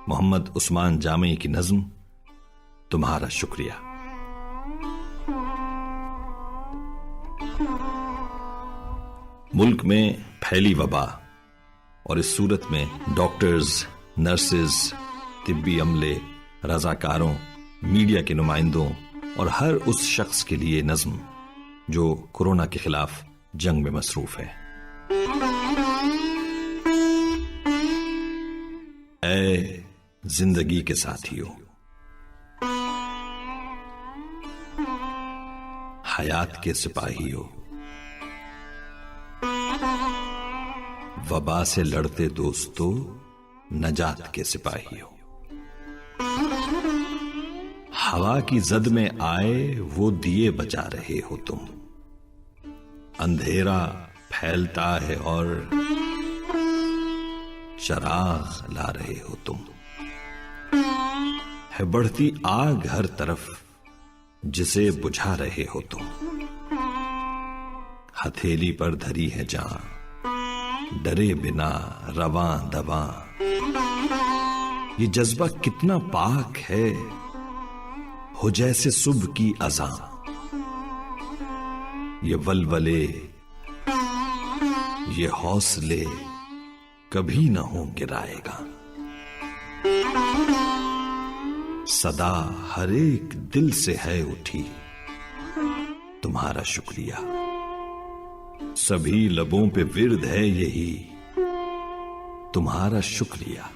मोहम्मद उस्मान जामी की नज्म तुम्हारा शुक्रिया। मुल्क में फैली वबा और इस सूरत में डॉक्टर्स, नर्सेज, तिब्बी अमले, रजाकारों, मीडिया के नुमाइंदों और हर उस शख्स के लिए नज्म जो कोरोना के खिलाफ जंग में मसरूफ है। ऐ जिंदगी के साथियों, हयात के सिपाहियों, वबा से लड़ते दोस्तों, नजात के सिपाहियों। हवा की जद में आए वो दिए बजा रहे हो तुम, अंधेरा फैलता है और चराग ला रहे हो तुम। है बढ़ती आग हर तरफ जिसे बुझा रहे हो तुम। हथेली पर धरी है जान, डरे बिना रवां दवां। ये जज्बा कितना पाक है, हो जैसे सुबह की अज़ां। ये वलवले, ये हौसले कभी न हो गिराएगा। सदा हर एक दिल से है उठी तुम्हारा शुक्रिया। सभी लबों पे विर्द है यही तुम्हारा शुक्रिया।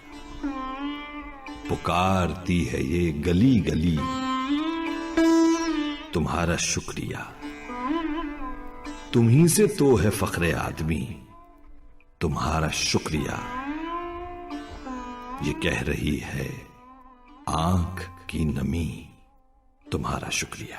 पुकारती है ये गली गली तुम्हारा शुक्रिया। तुम्ही से तो है फख्रे आदमी तुम्हारा शुक्रिया। ये कह रही है आंख की नमी तुम्हारा शुक्रिया।